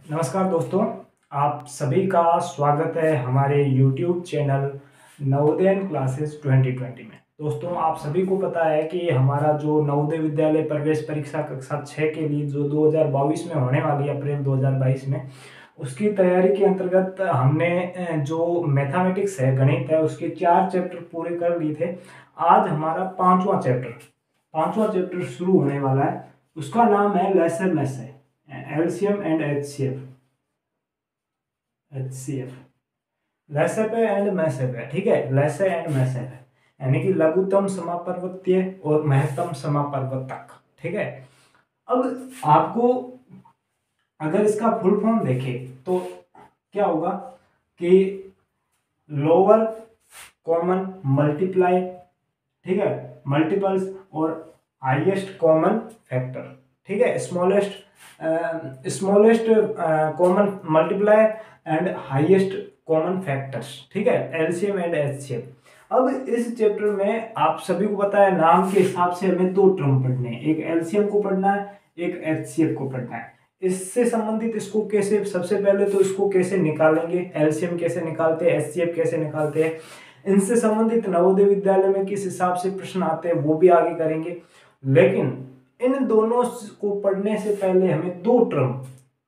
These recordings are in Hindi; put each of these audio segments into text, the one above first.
नमस्कार दोस्तों, आप सभी का स्वागत है हमारे YouTube चैनल नवोदयन क्लासेस 2020 में। दोस्तों, आप सभी को पता है कि हमारा जो नवोदय विद्यालय प्रवेश परीक्षा कक्षा 6 के लिए जो 2022 में होने वाली है, अप्रैल 2022 में, उसकी तैयारी के अंतर्गत हमने जो मैथमेटिक्स है, गणित है, उसके 4 चैप्टर पूरे कर लिए थे। आज हमारा पांचवा चैप्टर शुरू होने वाला है। उसका नाम है लेसर लेस है, एलसीएम एंड एचसीएफ। लेसेप एंड मैसेप है, ठीक है। लेसे एंड मैसेप है यानी कि लघुत्तम समापर्वत्य और महत्तम समापर्वतक, ठीक है। अब आपको अगर इसका फुल फॉर्म देखें तो क्या होगा कि लोअर कॉमन मल्टीप्लाई, ठीक है, मल्टीपल्स और हाईएस्ट कॉमन फैक्टर, ठीक है। Smallest common multiply and highest common factors, ठीक है, एलसीएम एंड एचसीएफ। अब इस चैप्टर में आप सभी को पता है, नाम के हिसाब से हमें दो टर्म पढ़ने हैं, एक एलसीएम को पढ़ना है, एक एचसीएफ को पढ़ना है। इससे संबंधित इसको कैसे, सबसे पहले तो इसको कैसे निकालेंगे, एलसीएम कैसे निकालते हैं, एचसीएफ कैसे निकालते हैं, इनसे संबंधित नवोदय विद्यालय में किस हिसाब से प्रश्न आते हैं वो भी आगे करेंगे। लेकिन इन दोनों को पढ़ने से पहले हमें दो टर्म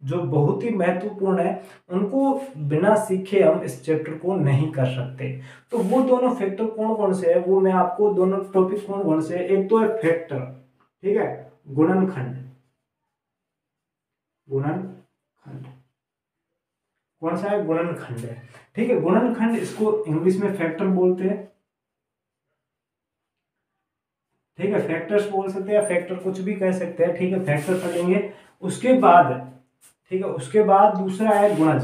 जो बहुत ही महत्वपूर्ण है, उनको बिना सीखे हम इस चैप्टर को नहीं कर सकते। तो वो दोनों फैक्टर कौन कौन से है, वो मैं आपको, दोनों टॉपिक कौन कौन से है, एक तो है फैक्टर, ठीक है, गुणनखंड कौन सा है, गुणनखंड है, ठीक है। गुणनखंड, इसको इंग्लिश में फैक्टर बोलते हैं, ठीक है, फैक्टर्स बोल सकते हैं, फैक्टर कुछ भी कह सकते हैं, ठीक है। फैक्टर पढ़ेंगे। उसके बाद, ठीक है, उसके बाद दूसरा है गुणज।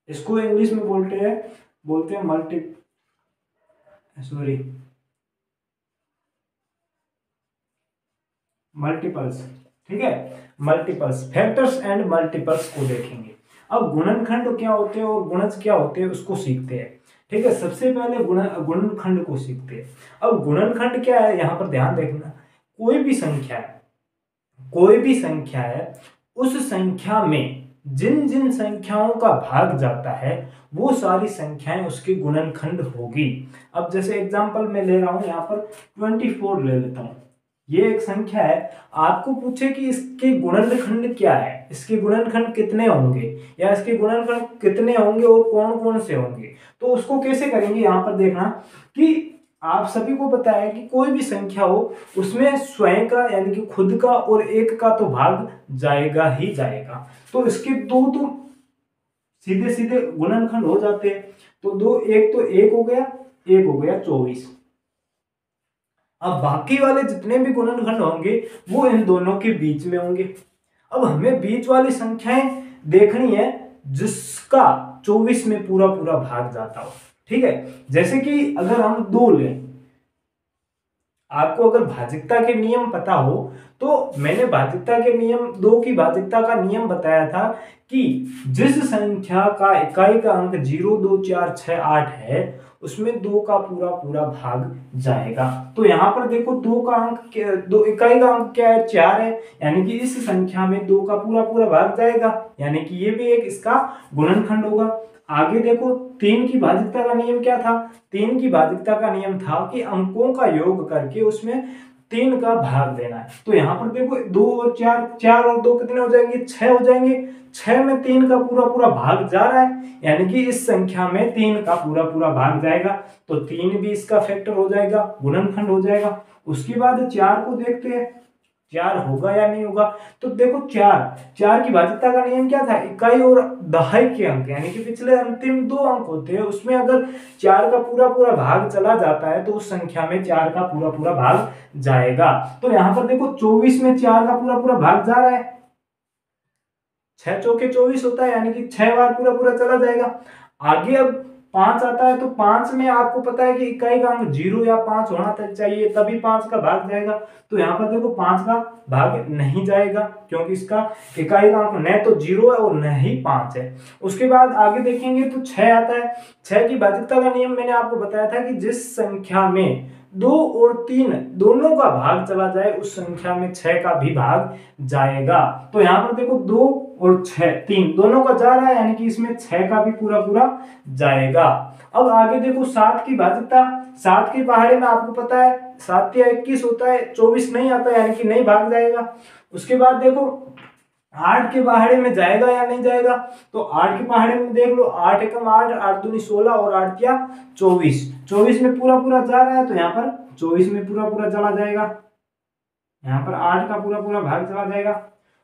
इसको इंग्लिश में बोलते हैं मल्टीपल्स, ठीक है, मल्टीपल्स, फैक्टर्स एंड मल्टीपल्स को देखेंगे। अब गुणनखंड क्या होते हैं और गुणज क्या होते हैं उसको सीखते हैं, ठीक है। सबसे पहले गुणनखंड को सीखते हैं। अब गुणनखंड क्या है, यहां पर ध्यान देखना, कोई भी संख्या है, उस संख्या में जिन जिन संख्याओं का भाग जाता है वो सारी संख्याएं उसकी गुणनखंड होगी। अब जैसे एग्जांपल मैं ले रहा हूं, यहां पर 24 ले लेता हूं, ये एक संख्या है। आपको पूछे कि इसके गुणनखंड क्या है, इसके गुणनखंड कितने होंगे, या इसके गुणनखंड कितने होंगे और कौन कौन से होंगे, तो उसको कैसे करेंगे। यहां पर देखना कि आप सभी को पता है कि कोई भी संख्या हो उसमें स्वयं का यानी कि खुद का और एक का तो भाग जाएगा ही जाएगा। तो इसके दो तो सीधे सीधे गुणनखंड हो जाते हैं। तो दो, एक तो एक हो गया 24। अब बाकी वाले जितने भी गुणनखंड होंगे वो इन दोनों के बीच में होंगे। अब हमें बीच वाली संख्याएं देखनी है जिसका 24 में पूरा पूरा भाग जाता हो, ठीक है। जैसे कि अगर हम 2 लें, आपको अगर भाजिकता के नियम पता हो तो मैंने भाजिकता के नियम, 2 की भाजिकता का नियम बताया था कि जिस संख्या का इकाई का अंक 0, 2, 4, 6, 8 है उसमें 2 का पूरा पूरा भाग जाएगा। तो यहां पर देखो 2 का अंक, 2 इकाई का अंक क्या है, 4 है, यानी कि इस संख्या में 2 का पूरा पूरा भाग जाएगा, यानी कि ये भी एक इसका गुणनखंड होगा। आगे देखो 3 की भाजिकता का नियम क्या था, 3 की भाजिकता का नियम था कि अंकों का योग करके उसमें 3 का भाग देना है। तो यहाँ पर देखो 2 और 4, 4 और 2 कितने हो जाएंगे, 6 हो जाएंगे। 6 में 3 का पूरा पूरा भाग जा रहा है, यानी कि इस संख्या में 3 का पूरा पूरा भाग जाएगा, तो 3 भी इसका फैक्टर हो जाएगा, गुणनखंड हो जाएगा। उसके बाद 4 को देखते हैं, 4 होगा या नहीं होगा। तो देखो 4 की भाजिकता का नियम क्या था, इकाई और दहाई के अंक, यानी कि पिछले अंतिम 2 अंक होते हैं, उसमें अगर 4 का पूरा पूरा भाग चला जाता है तो उस संख्या में 4 का पूरा पूरा भाग जाएगा। तो यहां पर देखो 24 में 4 का पूरा पूरा भाग जा रहा है, 6 चौके 24 होता है, यानी कि 6 बार पूरा पूरा चला जाएगा। आगे अब 5 आता है, तो 5 में आपको पता है कि इकाई का अंक 0 या 5 होना चाहिए, तभी 5 का भाग जाएगा। तो यहाँ पर देखो 5 का भाग नहीं जाएगा, क्योंकि इसका इकाई का अंक न तो 0 है और न ही 5 है। उसके बाद आगे देखेंगे तो 6 आता है। 6 की भाजिकता का नियम मैंने आपको बताया था कि जिस संख्या में 2 और 3 दोनों का भाग चला जाए उस संख्या में 6 का भी भाग जाएगा। तो यहाँ पर देखो 2 और 6 3 दोनों का जा रहा है, यानी कि इसमें 6 का भी पूरा पूरा जाएगा। अब आगे देखो 7 की भाज्यता, 7 के पहाड़े में आपको पता है 7 या 21 होता है, 24 नहीं आता यानी कि नहीं भाग जाएगा। उसके बाद देखो 8 के पहाड़े में जाएगा या नहीं जाएगा, तो 8 के पहाड़े में देख लो 8 एकम 8, 8 दूनी 16 और 8 या 24, 24 में पूरा पूरा जा रहा है, तो यहाँ पर 24 में पूरा पूरा चला जाएगा, यहाँ पर 8 का पूरा पूरा भाग चला जाएगा।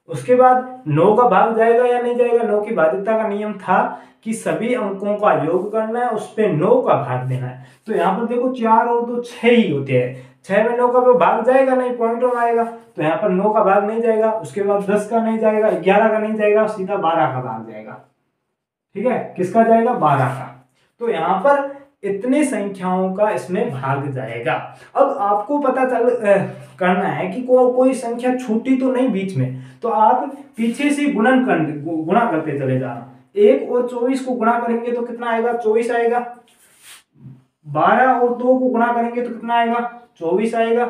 उसके बाद 9 का भाग जाएगा या नहीं जाएगा, 9 की भाज्यता का नियम था कि सभी अंकों का योग करना है, उस पे 9 का भाग देना है। तो यहाँ पर देखो 4 और 2 6 ही होते हैं, 6 में 9 का भाग जाएगा नहीं, पॉइंट ऑन आएगा, तो यहाँ पर 9 का भाग नहीं जाएगा। उसके बाद 10 का नहीं जाएगा, 11 का नहीं जाएगा, सीधा 12 का भाग जाएगा। ठीक है, किसका जाएगा, 12 का। तो यहाँ पर इतनी संख्याओं का इसमें भाग जाएगा। अब आपको पता चल करना है कि कोई संख्या छूटी तो नहीं बीच में, तो आप पीछे से गुणा करते चले जाना। 1 और 24 को गुणा करेंगे तो कितना आएगा, 24 आएगा। 12 और 2 को गुणा करेंगे तो कितना आएगा, 24 आएगा।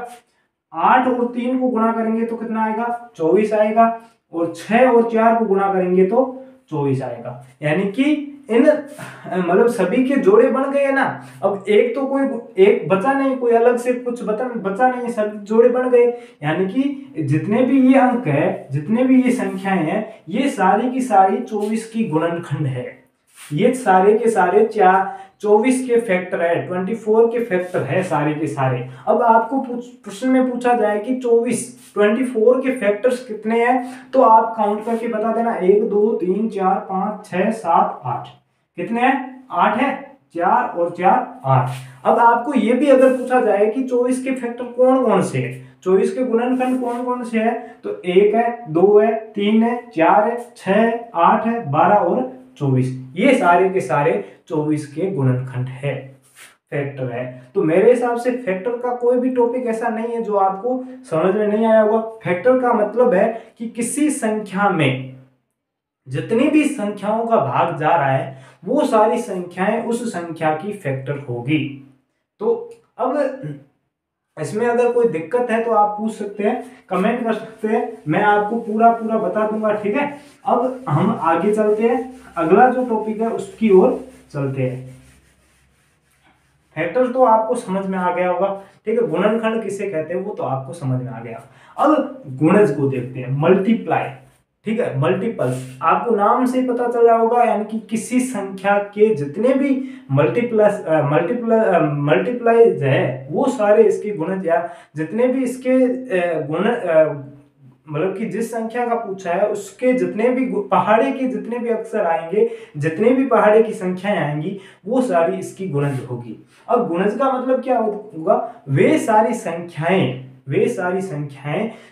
8 और 3 को गुणा करेंगे तो कितना आएगा, 24 आएगा। और 6 और 4 को गुणा करेंगे तो 24 आएगा। यानी कि इन मतलब सभी के जोड़े बन गए ना। अब एक तो कोई एक बचा नहीं, कोई अलग से कुछ बचा नहीं, सब जोड़े बन गए। यानी कि जितने भी ये अंक है, जितने भी ये संख्याएं हैं, ये सारी की सारी 24 की गुणनखंड है। ये सारे के सारे 24 के फैक्टर है, 24 के फैक्टर है सारे के सारे। अब आपको प्रश्न में पूछा जाए कि 24 के फैक्टर्स कितने हैं, तो आप काउंट करके बता देना। 1 2 3 4 5 6 7 8 कितने हैं, 8 है। 4 और 4 8। अब आपको ये भी अगर पूछा जाए कि 24 के फैक्टर कौन कौन से है, 24 के गुणनखंड कौन कौन से है, तो 1 है, 2 है, 3 है, 4 है, 6 है, 8 है, 12 और 24। ये सारे के सारे 24 के गुणनखंड है, फैक्टर है। तो मेरे हिसाब से फैक्टर का कोई भी टॉपिक ऐसा नहीं है जो आपको समझ में नहीं आया होगा। फैक्टर का मतलब है कि किसी संख्या में जितनी भी संख्याओं का भाग जा रहा है, वो सारी संख्याएं उस संख्या की फैक्टर होगी। तो अब इसमें अगर कोई दिक्कत है तो आप पूछ सकते हैं, कमेंट कर सकते हैं, मैं आपको पूरा पूरा बता दूंगा। ठीक है, अब हम आगे चलते हैं, अगला जो टॉपिक है उसकी ओर चलते हैं। फैक्टर तो आपको समझ में आ गया होगा। ठीक है, गुणनखंड किसे कहते हैं वो तो आपको समझ में आ गया। अब गुणज को देखते हैं, मल्टीप्लाई। ठीक है, मल्टीपल्स आपको नाम से पता चल रहा होगा, यानी कि किसी संख्या के जितने भी मल्टीप्लाइज है वो सारे इसके गुणज, या जितने भी इसके गुण मतलब कि जिस संख्या का पूछा है उसके जितने भी पहाड़े के जितने भी अक्षर आएंगे, जितने भी पहाड़े की संख्याएं आएंगी, वो सारी इसकी गुणज होगी। अब गुणज का मतलब क्या होगा, वे सारी संख्याएं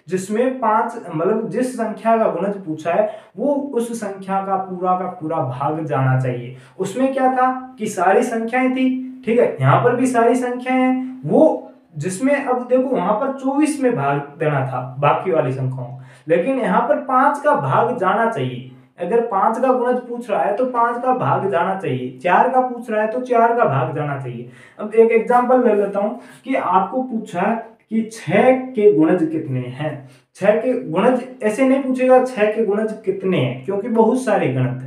जिसमें 5 मतलब जिस संख्या का गुणज पूछा है वो उस संख्या का पूरा भाग जाना चाहिए। उसमें क्या था कि सारी संख्याएं थी। ठीक है, यहाँ पर भी सारी संख्याएं हैं, वो जिसमें अब देखो वहां पर 24 में भाग देना था बाकी वाली संख्याओं, लेकिन यहाँ पर 5 का भाग जाना चाहिए। अगर 5 का गुणज पूछ रहा है तो 5 का भाग जाना चाहिए, 4 का पूछ रहा है तो 4 का भाग जाना चाहिए। अब एक एग्जांपल ले लेता हूं कि आपको पूछा कि 6 के गुणज कितने हैं। 6 के गुणज ऐसे नहीं पूछेगा 6 के गुणज कितने हैं, क्योंकि बहुत सारे गणित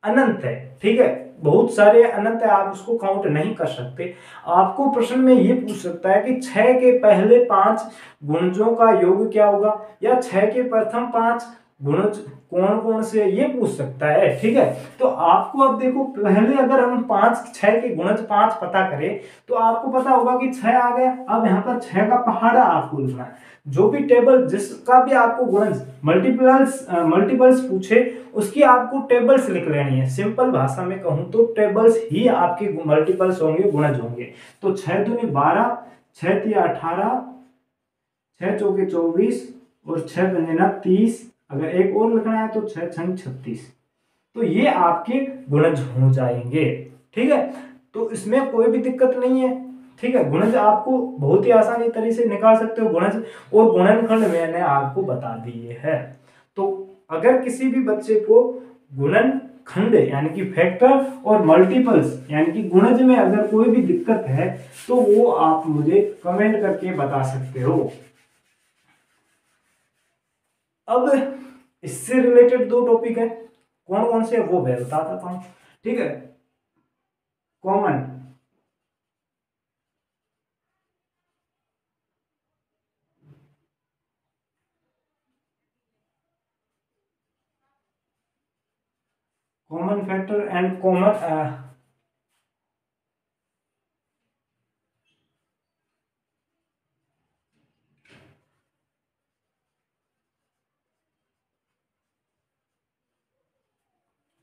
अनंत है। ठीक है, बहुत सारे अनंत है, आप उसको काउंट नहीं कर सकते। आपको प्रश्न में ये पूछ सकता है कि 6 के पहले 5 गुणजों का योग क्या होगा, या 6 के प्रथम 5 गुणज कौन कौन से, ये पूछ सकता है। ठीक है, तो आपको अब देखो पहले अगर हम 6 के गुणज 5 पता करें तो आपको पता होगा कि 6 आ गया। अब यहाँ पर 6 का पहाड़ा आपको लिखना है। जो भी टेबल जिसका भी आपको गुणज मल्टीपल्स पूछे उसकी आपको टेबल्स लिख लेनी है। सिंपल भाषा में कहूं तो टेबल्स ही आपके मल्टीपल्स होंगे, गुणज होंगे। तो 6 दूनी 12, 6 तिया 18, 6 चौके 24 और 6 पंजे 30। अगर एक और लिखना है तो 6 छंग 36। तो ये आपके गुणज हो जाएंगे। ठीक है, तो इसमें कोई भी दिक्कत नहीं है। ठीक है, गुणज आपको बहुत ही आसानी तरीके से निकाल सकते हो। गुणज और गुणनखंड मैंने आपको बता दिए है। तो अगर किसी भी बच्चे को गुणन खंड यानी कि फैक्टर और मल्टीपल्स यानी कि गुणज में अगर कोई भी दिक्कत है तो वो आप मुझे कमेंट करके बता सकते हो। अब इससे रिलेटेड दो टॉपिक है, कौन कौन से वो मैं बता देता हूं, ठीक है। Common, common factor and common,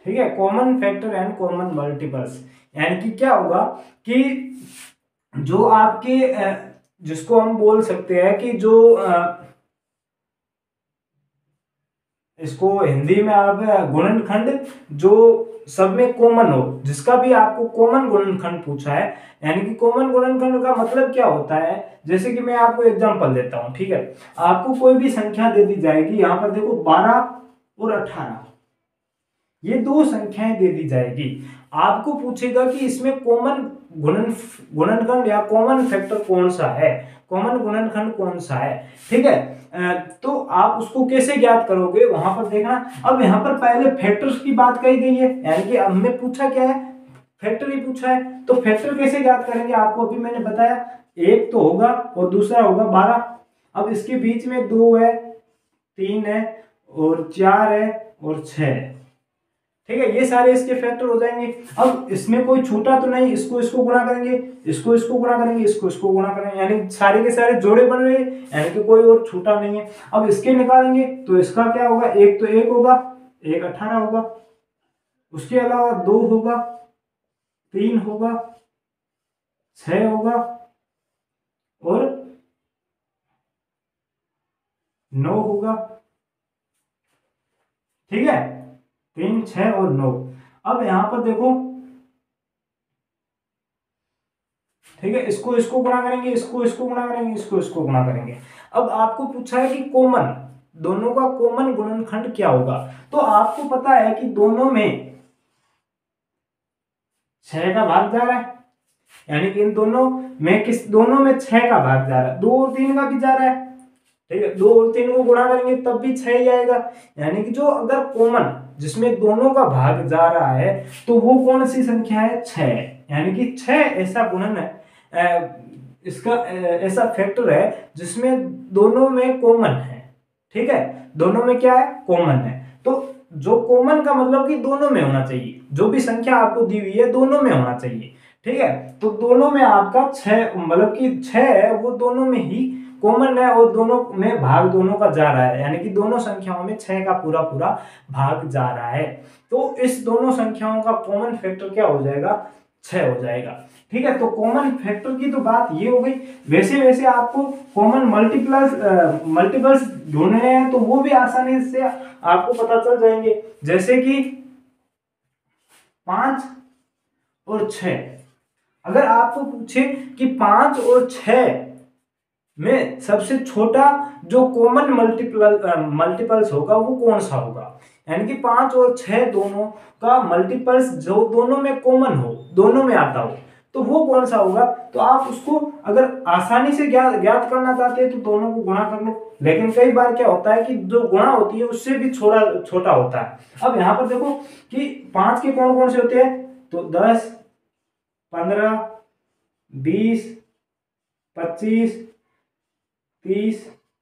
ठीक है, common factor and common multiples यानी कि क्या होगा कि जो आपके जिसको हम बोल सकते हैं कि जो इसको हिंदी में आप गुणनखंड जो सब में कॉमन हो, जिसका भी आपको कॉमन गुणनखंड पूछा है, यानी कि कॉमन गुणनखंड का मतलब क्या होता है, जैसे कि मैं आपको एग्जांपल देता हूं, ठीक है। आपको कोई भी संख्या दे दी जाएगी, यहां पर देखो 12 और 18, ये दो संख्याएं दे दी जाएगी, आपको पूछेगा कि इसमें कॉमन गुणनखंड या कॉमन फैक्टर कौन सा है, कॉमन गुणनखंड कौन सा है, ठीक है। तो आप उसको कैसे ज्ञात करोगे, वहां पर देखना। अब यहाँ पर पहले फैक्टर्स की बात कही गई है, यानी कि हमने पूछा क्या है, फैक्टर ही पूछा है, तो फैक्टर कैसे ज्ञात करेंगे, आपको अभी मैंने बताया, एक तो होगा और दूसरा होगा 12। अब इसके बीच में 2 है, 3 है और 4 है और 6 है, ठीक है, ये सारे इसके फैक्टर हो जाएंगे। अब इसमें कोई छूटा तो नहीं, इसको इसको गुणा करेंगे, इसको इसको गुणा करेंगे, इसको इसको गुणा करेंगे, यानी सारे के सारे जोड़े बन रहे हैं, यानी कि कोई और छूटा नहीं है। अब इसके निकालेंगे तो इसका क्या होगा, एक तो 1 होगा, 1 18 होगा, उसके अलावा 2 होगा, 3 होगा, 6 होगा और 9 होगा, ठीक है, 3 6 और 9। अब यहां पर देखो, ठीक है, इसको इसको गुणा करेंगे, इसको इसको गुणा करेंगे, इसको इसको गुणा करेंगे। अब आपको पूछा है कि कॉमन, दोनों का कॉमन गुणनखंड क्या होगा, तो आपको पता है कि दोनों में 6 का भाग जा रहा है, यानी कि इन दोनों में दोनों में 6 का भाग जा रहा है, 2 और 3 का भी जा रहा है, ठीक है, 2 और 3 को गुणा करेंगे तब भी 6 ही आएगा, यानी कि जो अगर कॉमन जिसमें दोनों का भाग जा रहा है तो वो कौन सी संख्या है, 6, यानी कि 6 ऐसा गुणन है, इसका ऐसा फैक्टर है जिसमें दोनों में कॉमन है, ठीक है, दोनों में क्या है, कॉमन है। तो जो कॉमन का मतलब कि दोनों में होना चाहिए, जो भी संख्या आपको दी हुई है दोनों में होना चाहिए, ठीक है। तो दोनों में आपका 6 मतलब कि 6 है वो दोनों में ही कॉमन है और दोनों में भाग दोनों का जा रहा है, यानी कि दोनों संख्याओं में 6 का पूरा पूरा भाग जा रहा है। तो इस दोनों संख्याओं का कॉमन फैक्टर क्या हो जाएगा, 6 हो जाएगा, ठीक है। तो कॉमन फैक्टर की तो बात ये हो गई। वैसे वैसे आपको कॉमन मल्टीपल्स ढूंढने हैं तो वो भी आसानी से आपको पता चल जाएंगे, जैसे कि 5 और 6। अगर आपको पूछे कि 5 और 6 में सबसे छोटा जो कॉमन मल्टीपल्स होगा वो कौन सा होगा, यानी कि 5 और 6 दोनों का मल्टीपल्स जो दोनों में कॉमन हो, दोनों में आता हो, तो वो कौन सा होगा। तो आप उसको अगर आसानी से ज्ञात करना चाहते हैं तो दोनों को गुणा कर लो, लेकिन कई बार क्या होता है कि जो गुणा होती है उससे भी छोटा होता है। अब यहाँ पर देखो कि 5 के कौन कौन से होते हैं, तो 10 15 20 25 30,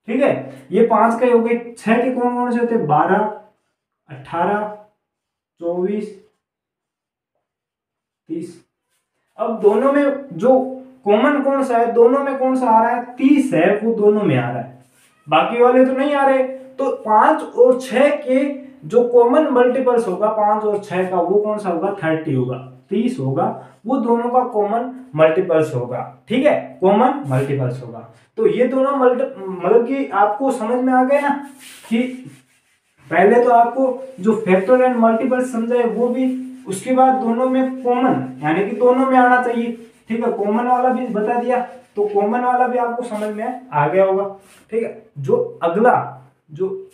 ठीक है, ये 5 का ही हो गए। 6 के कौन कौन से होते हैं, 12 18 24 30। अब दोनों में जो कॉमन कौन सा है, दोनों में कौन सा आ रहा है, 30 है, वो दोनों में आ रहा है, बाकी वाले तो नहीं आ रहे। तो 5 और 6 के जो कॉमन मल्टीपल्स होगा 5 और 6 का, वो कौन सा होगा, 30 होगा, 30 होगा, वो दोनों का कॉमन मल्टीपल्स होगा, ठीक है, कॉमन मल्टीपल्स होगा। तो ये दोनों मतलब कि आपको समझ में आ गया ना कि पहले तो आपको जो फैक्टर एंड मल्टीपल्स समझाए वो भी, उसके बाद दोनों में कॉमन यानी कि दोनों में आना चाहिए, ठीक है, कॉमन वाला भी बता दिया, तो कॉमन वाला भी आपको समझ में आ गया होगा, ठीक है। जो अगला जो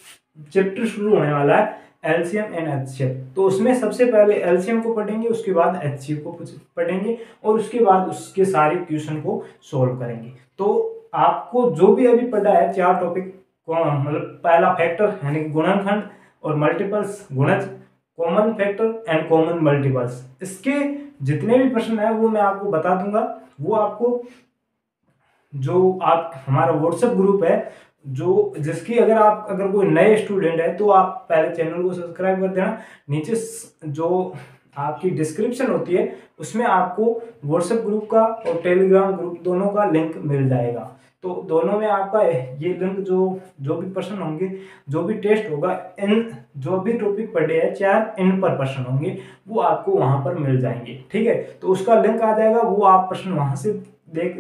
चैप्टर शुरू होने वाला है एलसीएम एंड एचसीएफ। तो उसमें सबसे पहले एलसीएम को पढ़ेंगे, उसके बाद एचसीएफ को पढ़ेंगे और उसके बाद उसके सारे क्वेश्चन को सोल्व करेंगे। तो आपको जो भी अभी पढ़ा है 4 टॉपिक, मतलब पहला फैक्टर यानी कि गुणनखंड और मल्टीपल्स, गुणज, common factor and common multiples, इसके जितने भी प्रश्न है वो मैं आपको बता दूंगा। वो आपको जो आप हमारा व्हाट्सएप ग्रुप है, जो जिसकी अगर कोई नए स्टूडेंट है तो आप पहले चैनल को सब्सक्राइब कर देना। नीचे जो आपकी डिस्क्रिप्शन होती है उसमें आपको व्हाट्सएप ग्रुप का और टेलीग्राम ग्रुप दोनों का लिंक मिल जाएगा। तो दोनों में आपका ये लिंक जो भी प्रश्न होंगे, जो भी टेस्ट होगा, इन जो भी टॉपिक पढ़े हैं 4 इन पर प्रश्न होंगे, वो आपको वहां पर मिल जाएंगे। ठीक है, तो उसका लिंक आ जाएगा, वो आप प्रश्न वहां से देख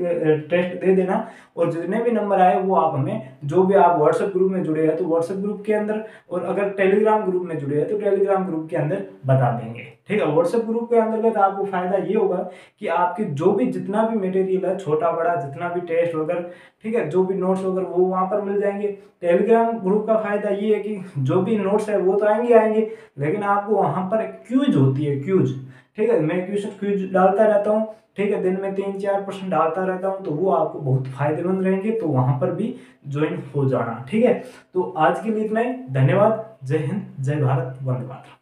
टेस्ट दे देना और जितने भी नंबर आए वो आप हमें, जो भी आप व्हाट्सएप ग्रुप में जुड़े हैं तो व्हाट्सएप ग्रुप के अंदर, और अगर टेलीग्राम ग्रुप में जुड़े हैं तो टेलीग्राम ग्रुप के अंदर बता देंगे। ठीक है, व्हाट्सएप ग्रुप के अंतर्गत आपको फायदा ये होगा कि आपके जो भी जितना भी मटेरियल है, छोटा बड़ा जितना भी टेस्ट वगैरह, ठीक है, जो भी नोट्स वगैरह वो वहाँ पर मिल जाएंगे। टेलीग्राम ग्रुप का फायदा ये है कि जो भी नोट्स है वो तो आएंगे, लेकिन आपको वहाँ पर क्यूज होती है, क्यूज। ठीक है, मैं क्यूज डालता रहता हूँ। ठीक है, दिन में 3-4 प्रश्न डालता रहता हूँ, तो वो आपको बहुत फायदेमंद रहेंगे, तो वहां पर भी ज्वाइन हो जाना। ठीक है, तो आज के लिए इतना ही। धन्यवाद। जय हिंद, जय भारत, वंदे मातरम।